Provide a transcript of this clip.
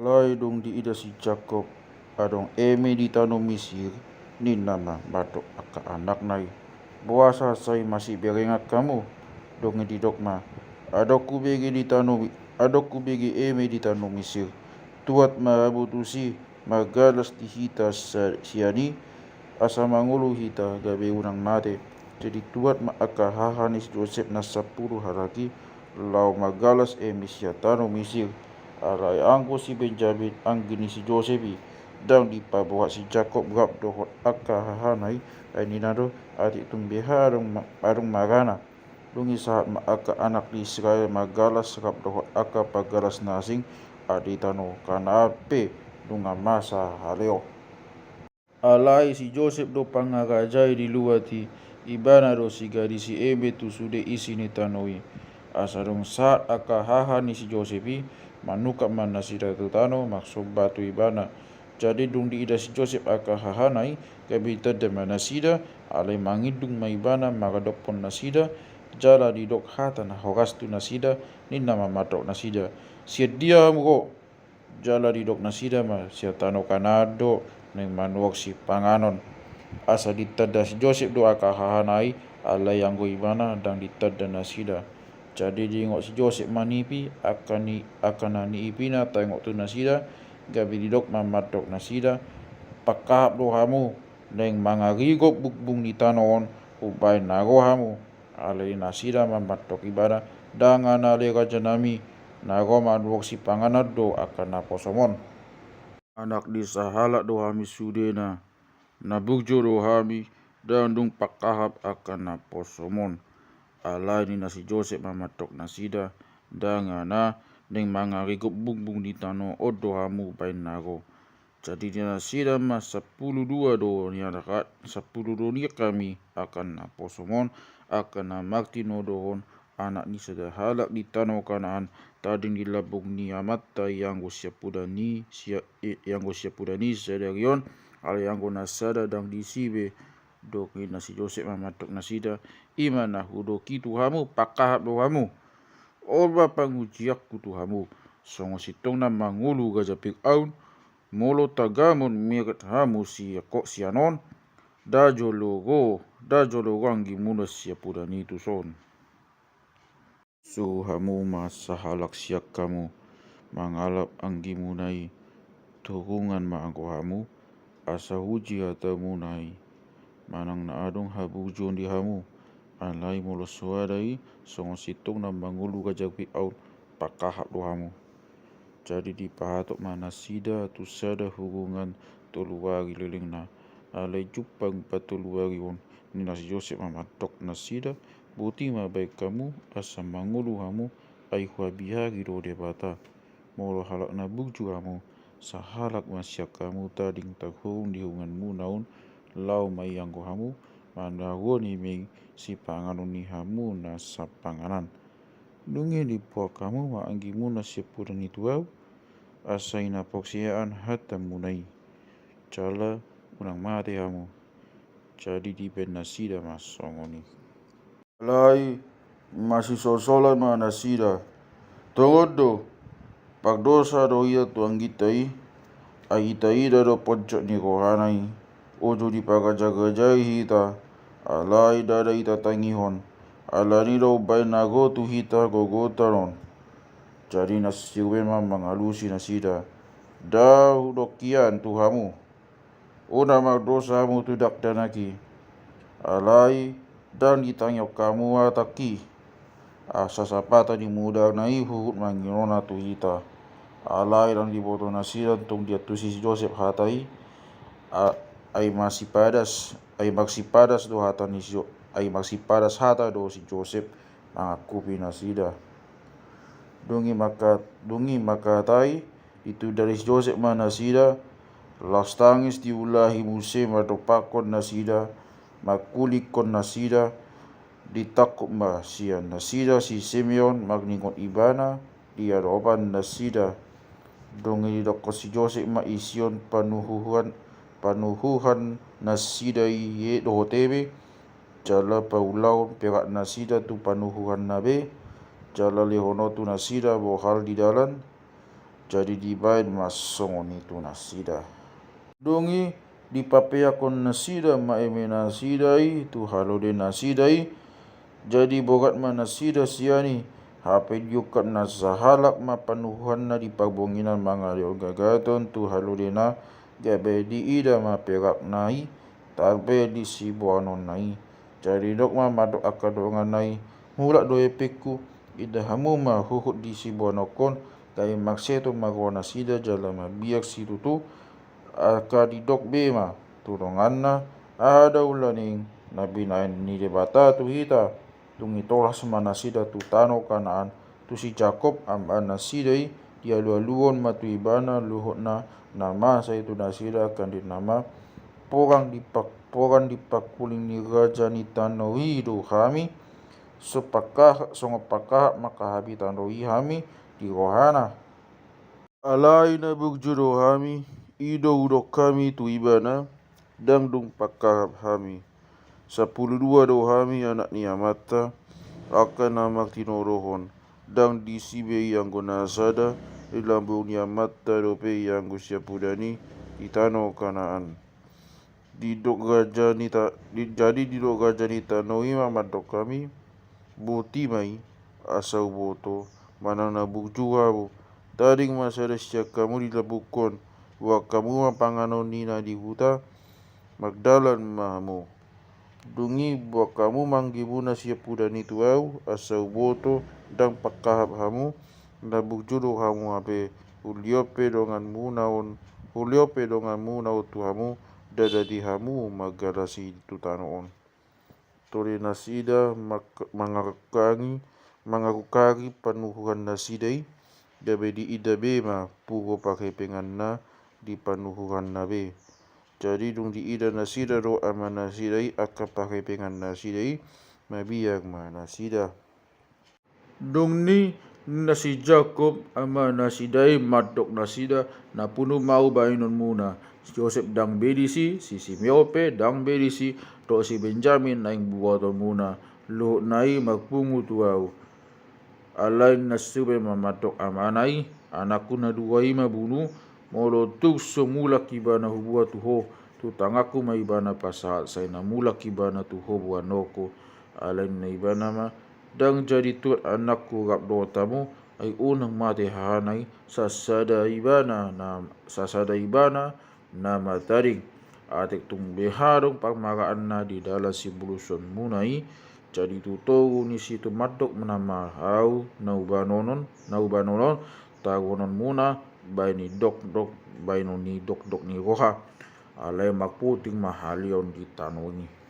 Lai dong di ida si Jacob adong eme di tano Misir ni nama batok aka anak nai. Buasa sai masih berengak kamu dong di dokma. Adokku begi di tano adokku begi eme di tano Misir. Tuat marabutusi magalas di hita siani asa mangulu hita gabe unang mate. Jadi tuat ma aka hahanis Joseph na 10 haraki lau magalas eme siatano Misir. Arai angko si Benjamin ang gini si Josepi dang di pabawa si Jacob gap dohot aka hahanai ay ninado ati tumbeha arong magana dungi saat ma aka anak di Israel magalas gap dohot aka pagalas nasing adi tano kanape dunga masa haleo alai si Joseph do pangarajai di luati ibana do si gadi si ebe tu sude isi ni tanoi asarong saat aka hahani si Josepi manuka mana sida tutano maksud batu ibana jadi dung di ida si Joseph aka hahanai kabita de mana sida alai mangidung maibana magadopon nasida jala di dok hata na hogastu nasida ni nama matok nasida sia dia mo jala di dok nasida ma sia tano kanado neng manuok si panganon asa ditada si Joseph do aka hahanai alai yang go ibana dang ditada nasida jadi jingok si Joseph manipi akan ni ipina tengok tu nasida gabi didok mamadok nasida pakahap do hamu neng mangarigop bukbung ni tanon ubay nago hamu alai nasida mamadok ibada dangan ale raja nami nago manuok si panganad do akan naposomon anak di sahala do hami sudena nabugjo do hami dandung pakahap akan naposomon alai ni nasi Joseph mamatok nasida dangana neng mangarigop bumbung di tano odo hamu bain nago jadi dia nasida mas 10 do ni adakat 10 ni kami akan naposomon akan namakti nodohon anak ni sada halak di tano Kanaan tading di labung ni amata yang go siapudani sadarion ala yang go nasada dang di sibe dok nasi Joseph mamatok nasida imana hudo kitu hamu pakahap do hamu orba pangujiak kutu hamu songo sitong na mangulu gajapik aun molo tagamon mirat hamu si kok sianon dajolo anggi muna siapudani tu son so hamu masahalak siak kamu mangalap anggi munai turungan maangko hamu asa huji atau munai manang na adong habujon di hamu alai molo suadai songo sitong na mangulu gajagpi au pakahap do hamu jadi di pahatok mana sida tu sada hubungan toluari leleng na alai jupang patoluari on ni nasi Joseph mamatok na sida buti ma baik kamu asa mangulu hamu ai huabihari do debata molo halak na bugju hamu sahalak masyak kamu tading taghung di hunganmu naun lau mai anggo hamu mandagoni mei si panganon ni hamu na sa panganan dungi di po kamu ma anggi muna siapudan itu au asai na poksiaan hatta munai cala unang mate hamu jadi di ben nasida mas songoni alai masih sosolan ma nasida togodo pagdosa do iya tuang gitai ai itaida do pojok ni rohanai ojo di pagajagajai hita alai dada ita tangihon alani do bay nago tu hita gogotaron jadi nasirwe ma mangalusi nasida dah dokian tu hamu una magdosa hamu tu dak danaki alai dan ditanya kamu ataki asa sapata di muda nai hurut mangirona tu hita alai dan diboto nasida tung dia tu si Joseph hatai ai masih padas do hata ni ai masih padas hata do si Joseph mangakupi nasida dungi makatai itu dari si Joseph mana nasida las tangis diulahi muse matopakon nasida makulikon nasida ditakut masian nasida si Simeon magningon ibana dia roban nasida dongi didokko si Joseph ma ision panuhuhan nasida ye do tebe jala paulau perak nasida tu panuhuhan nabe jala lehono tu nasida bohal di dalan jadi dibain masongon itu nasida. Dongi dipapayakon nasida maeme nasidai tu halode nasidai jadi bogat nasida siani hape yukat na sahalak mapanuhan na dipagbonginan mga gagaton tu halode na gabe di ida maperak nai tarpe di sibuanon nai jadi dok madok akadongan nai mulak do epeku ida hamu huhut di sibuanokon kay makseto magwana sida jala biak situtu aka didok bema tulunganna ada ulaning nabinain ni debata tu hita tungi tolas mana sida tu tano kanaan tu si Jakob ambana sidai dia luon matu ibana luhutna nama saya tu nasida kan di nama porang dipakuling ni raja ni tanoi do kami songapakah maka habitan roi kami di rohana alai na bugjudo kami ido udok kami tu ibana dang dung pakahap kami 12 do kami anak ni amata akan namak tinorohon dang disibe yang gonasada ilambung ni amata dope yang gusiapudani di tano kanaan didok raja ni jadi didok raja ni tanoi mamadok kami buti mai asau boto manang nabuk juabu taring masada siak kamu dilabukon wa kamu mapanganon nina di huta magdalan mahamu dungi wa kamu manggibuna siap pudani tuau asau boto dang pakahap hamu nabuk judo hamu ape uliope donganmu naon tu hamu dadadi hamu magarasi tutanoon tore nasida mangakukari panuhuran nasidai dabe di idabe ma pugo pakai penganna di panuhuran nabe jadi dung di ida nasida ro ama nasidai aka pakai pengan nasidai mabiag ma nasida dung ni nasi Jakob ama nasidai madok nasida na puno mau bainon muna si Joseph dang bedisi si Simeope dang bedisi to si Benjamin naing buaton muna lo nai magpungu tuau alain nasube mamadok amanai anakku na duai mabunu molo tuk semula kibana hubua tuho tu tangaku ma ibana pasal sai na mula kibana tuho buanoko alain na ibana ma dang jadi tuat anakku rap dotamu ay unang mate hanai sasada ibana na mataring atik tung behadong pagmaraan na di dala si buluson munai jadi tutoru ni situ madok menama hau naubanonon tagonon muna baini dok ni roha alai maputing mahalion di tanoni